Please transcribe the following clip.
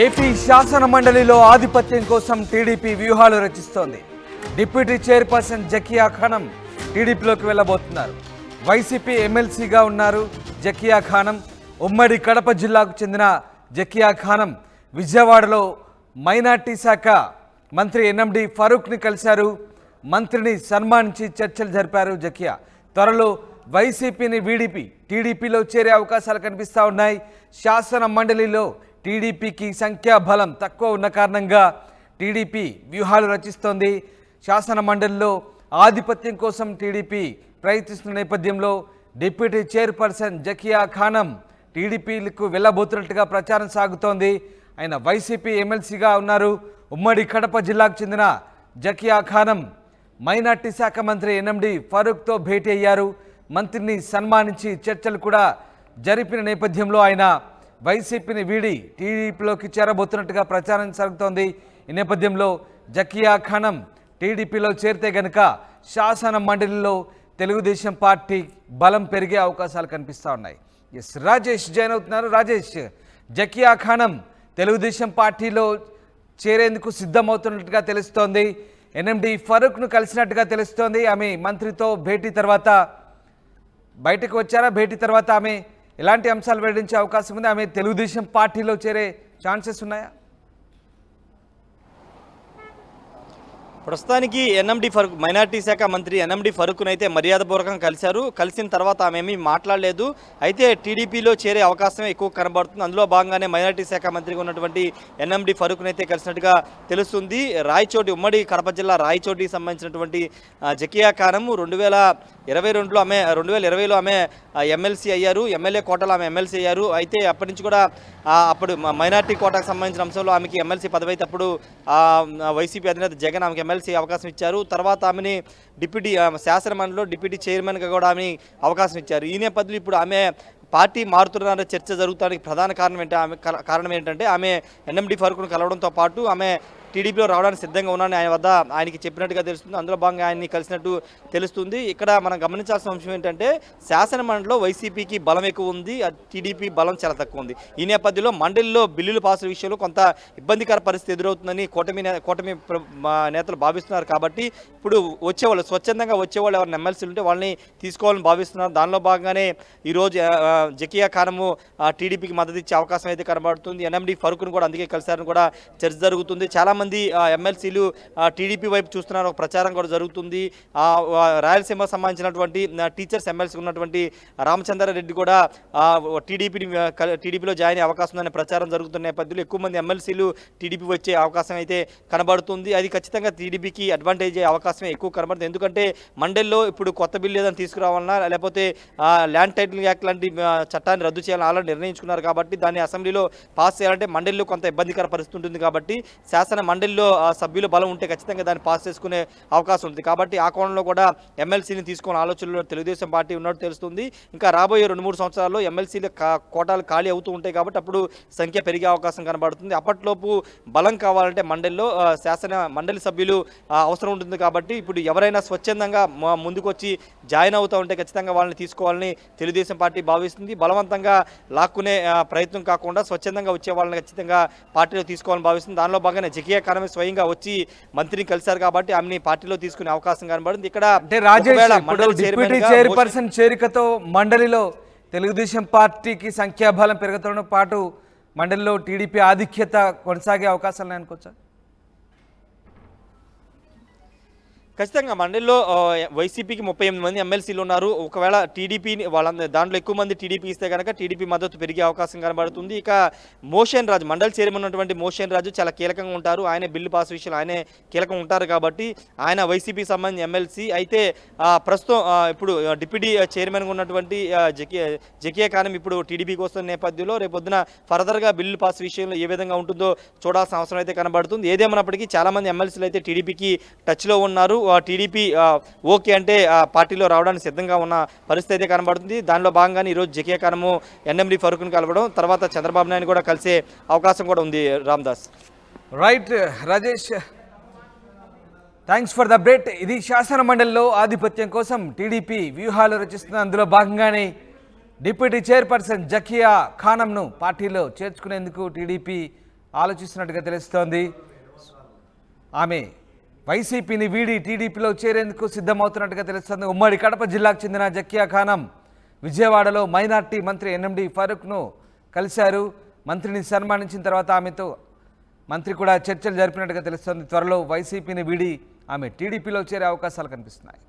AP శాసన మండలిలో ఆధిపత్యం కోసం టీడీపీ వ్యూహాలు రచిస్తోంది. డిప్యూటీ చైర్పర్సన్ జకియా ఖానం టీడీపీలోకి వెళ్ళబోతున్నారు. వైసీపీ ఎమ్మెల్సీగా ఉన్నారు జకియా ఖానం. ఉమ్మడి కడప జిల్లాకు చెందిన జకియా ఖానం విజయవాడలో మైనార్టీ శాఖ మంత్రి ఎన్ఎండి ఫరూక్ని కలిశారు. మంత్రిని సన్మానించి చర్చలు జరిపారు జకియా. త్వరలో వైసీపీని వీడిపి టీడీపీలో చేరే అవకాశాలు కనిపిస్తూ ఉన్నాయి. శాసన మండలిలో టీడీపీకి సంఖ్యాబలం తక్కువ ఉన్న కారణంగా టీడీపీ వ్యూహాలు రచిస్తోంది. శాసన మండలిలో ఆధిపత్యం కోసం టీడీపీ ప్రయత్నిస్తున్న నేపథ్యంలో డిప్యూటీ చైర్పర్సన్ జకియా ఖానం టీడీపీలకు వెళ్ళబోతున్నట్టుగా ప్రచారం సాగుతోంది. ఆయన వైసీపీ ఎమ్మెల్సీగా ఉన్నారు. ఉమ్మడి కడప జిల్లాకు చెందిన జకియా ఖానం మైనార్టీ శాఖ మంత్రి ఎన్ఎండి ఫరూక్తో భేటీ అయ్యారు. మంత్రిని సన్మానించి చర్చలు కూడా జరిపిన నేపథ్యంలో ఆయన వైసీపీని వీడి టీడీపీలోకి చేరబోతున్నట్టుగా ప్రచారం సాగుతోంది. ఈ నేపథ్యంలో జకియా ఖానం టీడీపీలో చేరితే గనుక శాసన మండలిలో తెలుగుదేశం పార్టీ బలం పెరిగే అవకాశాలు కనిపిస్తూ ఉన్నాయి. ఎస్, రాజేష్ జాయిన్ అవుతున్నారు. రాజేష్, జకియా ఖానం తెలుగుదేశం పార్టీలో చేరేందుకు సిద్ధమవుతున్నట్టుగా తెలుస్తోంది. ఎన్ఎండి ఫరూక్ను కలిసినట్టుగా తెలుస్తోంది. ఆమె మంత్రితో భేటీ తర్వాత బయటకు వచ్చారా? భేటీ తర్వాత ఆమె ఎలాంటి అంశాలు వెల్లడించే అవకాశం ఉంది? ఆమె తెలుగుదేశం పార్టీలో చేరే ఛాన్సెస్ ఉన్నాయా? ప్రస్తుతానికి ఎన్ఎండి ఫరూక్ మైనార్టీ శాఖ మంత్రి ఎన్ఎండి ఫరూక్ను అయితే మర్యాదపూర్వకంగా కలిశారు. కలిసిన తర్వాత ఆమె ఏమీ మాట్లాడలేదు. అయితే టీడీపీలో చేరే అవకాశమే ఎక్కువ కనబడుతుంది. అందులో భాగంగానే మైనార్టీ శాఖ మంత్రిగా ఉన్నటువంటి ఎన్ఎండి ఫరూక్ను అయితే కలిసినట్టుగా తెలుస్తుంది. రాయచోటి ఉమ్మడి కడప జిల్లా రాయచోటికి సంబంధించినటువంటి జకియా ఖానం 2020లో ఆమె ఎమ్మెల్సీ అయ్యారు. ఎమ్మెల్యే కోటలో ఆమె ఎమ్మెల్సీ అయ్యారు. అయితే అప్పటి నుంచి కూడా అప్పుడు మైనార్టీ కోటాకు సంబంధించిన అంశంలో ఆమెకి ఎమ్మెల్సీ పదవి అయితే అప్పుడు వైసీపీ అధినేత జగన్ ఆమెకి ఎమ్మెల్సీ అవకాశం ఇచ్చారు. తర్వాత ఆమెని డిప్యూటీ శాసనమండలిలో డిప్యూటీ చైర్మన్గా కూడా ఆమె అవకాశం ఇచ్చారు. ఈ నేపథ్యంలో ఇప్పుడు ఆమె పార్టీ మారుతున్నారనే చర్చ జరుగుతానికి ప్రధాన కారణం ఏంటంటే ఆమె ఎన్ఎండి ఫరూక్ను కలవడంతో పాటు ఆమె టీడీపీలో రావడానికి సిద్ధంగా ఉన్నారని ఆయనకి చెప్పినట్టుగా తెలుస్తుంది. అందులో భాగంగా ఆయన్ని కలిసినట్టు తెలుస్తుంది. ఇక్కడ మనం గమనించాల్సిన అంశం ఏంటంటే శాసన మండలిలో వైసీపీకి బలం ఎక్కువ ఉంది, టీడీపీ బలం చాలా తక్కువ ఉంది. ఈ నేపథ్యంలో మండలిలో బిల్లులు పాస్ విషయంలో కొంత ఇబ్బందికర పరిస్థితి ఎదురవుతుందని కూటమి నేతలు భావిస్తున్నారు. కాబట్టి ఇప్పుడు వచ్చేవాళ్ళు స్వచ్ఛందంగా వచ్చేవాళ్ళు ఎవరైనా ఎమ్మెల్సీలు ఉంటే వాళ్ళని తీసుకోవాలని భావిస్తున్నారు. దానిలో భాగంగానే ఈరోజు జకియా ఖానము టీడీపీకి మద్దతు ఇచ్చే అవకాశం అయితే కనబడుతుంది. ఎన్ఎండి ఫరూక్ను కూడా అందుకే కలిసారని కూడా చర్చ జరుగుతుంది. చాలామంది ఎమ్మెల్సీలు టీడీపీ వైపు చూస్తున్నారు. ఒక ప్రచారం కూడా జరుగుతుంది. రాయలసీమ సంబంధించినటువంటి టీచర్స్ ఎమ్మెల్సీ ఉన్నటువంటి రామచంద్రారెడ్డి కూడా టీడీపీలో జాయిన్ అయ్యే అవకాశం ఉందనే ప్రచారం జరుగుతున్న నేపథ్యంలో ఎక్కువ మంది ఎమ్మెల్సీలు టీడీపీ వచ్చే అవకాశం అయితే కనబడుతుంది. అది ఖచ్చితంగా టీడీపీకి అడ్వాంటేజ్ అయ్యే అవకాశమే ఎక్కువ కనబడుతుంది. ఎందుకంటే మండలిలో ఇప్పుడు కొత్త బిల్లు ఏదైనా తీసుకురావాలన్నా లేకపోతే ల్యాండ్ టైటిలింగ్ యాక్ట్ లాంటి చట్టాన్ని రద్దు చేయాలని ఆల్రెడీ నిర్ణయించుకున్నారు. కాబట్టి దాన్ని అసెంబ్లీలో పాస్ చేయాలంటే మండలిలో కొంత ఇబ్బందికర పరిస్థితి ఉంటుంది. కాబట్టి శాసన మండలిలో సభ్యుల బలం ఉంటే ఖచ్చితంగా దాన్ని పాస్ చేసుకునే అవకాశం ఉంది. కాబట్టి ఆ కోణంలో కూడా ఎమ్మెల్సీని తీసుకునే ఆలోచనలో తెలుగుదేశం పార్టీ ఉన్నట్టు తెలుస్తుంది. ఇంకా రాబోయే 2-3 సంవత్సరాల్లో ఎమ్మెల్సీల కోటాలు ఖాళీ అవుతూ ఉంటాయి. కాబట్టి అప్పుడు సంఖ్య పెరిగే అవకాశం కనబడుతుంది. అప్పట్లోపు బలం కావాలంటే మండలిలో శాసన మండలి సభ్యులు అవసరం ఉంటుంది. కాబట్టి ఇప్పుడు ఎవరైనా స్వచ్ఛందంగా ముందుకు వచ్చి జాయిన్ అవుతూ ఉంటే ఖచ్చితంగా వాళ్ళని తీసుకోవాలని తెలుగుదేశం పార్టీ భావిస్తుంది. బలవంతంగా లాక్కునే ప్రయత్నం కాకుండా స్వచ్ఛందంగా వచ్చే వాళ్ళని ఖచ్చితంగా పార్టీలో తీసుకోవాలని భావిస్తుంది. దానిలో భాగంగా జకియా ఖానం స్వయంగా వచ్చి మంత్రిని కలిశారు. కాబట్టి ఆమెని పార్టీలో తీసుకునే అవకాశం కనబడింది. ఇక్కడ డిప్యూటీ చైర్పర్సన్ చేరికతో మండలిలో తెలుగుదేశం పార్టీకి సంఖ్యాబలం పెరగడంతో పాటు మండలిలో టీడీపీ ఆధిక్యత కొనసాగే అవకాశాలు అనుకోవచ్చా? ఖచ్చితంగా మండలిలో వైసీపీకి 38 మంది ఎమ్మెల్సీలు ఉన్నారు. ఒకవేళ టీడీపీని దాంట్లో ఎక్కువ మంది టీడీపీ ఇస్తే కనుక టీడీపీ మద్దతు పెరిగే అవకాశం కనబడుతుంది. ఇక మోషన్ రాజు మండలి చైర్మన్ ఉన్నటువంటి మోషన్ రాజు చాలా కీలకంగా ఉంటారు. ఆయనే బిల్లు పాస్ విషయంలో ఆయనే కీలకంగా ఉంటారు. కాబట్టి ఆయన వైసీపీకి సంబంధించిన ఎమ్మెల్సీ. అయితే ప్రస్తుతం ఇప్పుడు డిప్యూటీ చైర్మన్గా ఉన్నటువంటి జకియా ఖానం ఇప్పుడు టీడీపీకి వస్తున్న నేపథ్యంలో రేపొద్దున ఫర్దర్గా బిల్లు పాస్ విషయంలో ఏ విధంగా ఉంటుందో చూడాల్సిన అవసరం అయితే కనబడుతుంది. ఏదేమైనప్పటికీ చాలామంది ఎమ్మెల్సీలు అయితే టీడీపీకి టచ్లో ఉన్నారు. టీడీపీ ఓకే అంటే పార్టీలో రావడానికి సిద్ధంగా ఉన్న పరిస్థితి అయితే కనబడుతుంది. దానిలో భాగంగానే ఈరోజు జకియా ఖానము ఎన్ఎండి ఫరూక్ను కలవడం, తర్వాత చంద్రబాబు నాయుడు కూడా కలిసే అవకాశం కూడా ఉంది. Ramdas. Right Rajesh, thanks for the update. ఇది శాసన మండలిలో ఆధిపత్యం కోసం టీడీపీ వ్యూహాలు రచిస్తున్న అందులో భాగంగానే డిప్యూటీ చైర్పర్సన్ జకియా ఖానంను పార్టీలో చేర్చుకునేందుకు టీడీపీ ఆలోచిస్తున్నట్టుగా తెలుస్తోంది. ఆమె వైసీపీని వీడి టీడీపీలో చేరేందుకు సిద్ధమవుతున్నట్టుగా తెలుస్తోంది. ఉమ్మడి కడప జిల్లాకు చెందిన జకియా ఖానం విజయవాడలో మైనార్టీ మంత్రి ఎన్ఎండి ఫరూక్ను కలిశారు. మంత్రిని సన్మానించిన తర్వాత ఆమెతో మంత్రి కూడా చర్చలు జరిపినట్టుగా తెలుస్తోంది. త్వరలో వైసీపీని వీడి ఆమె టీడీపీలో చేరే అవకాశాలు కనిపిస్తున్నాయి.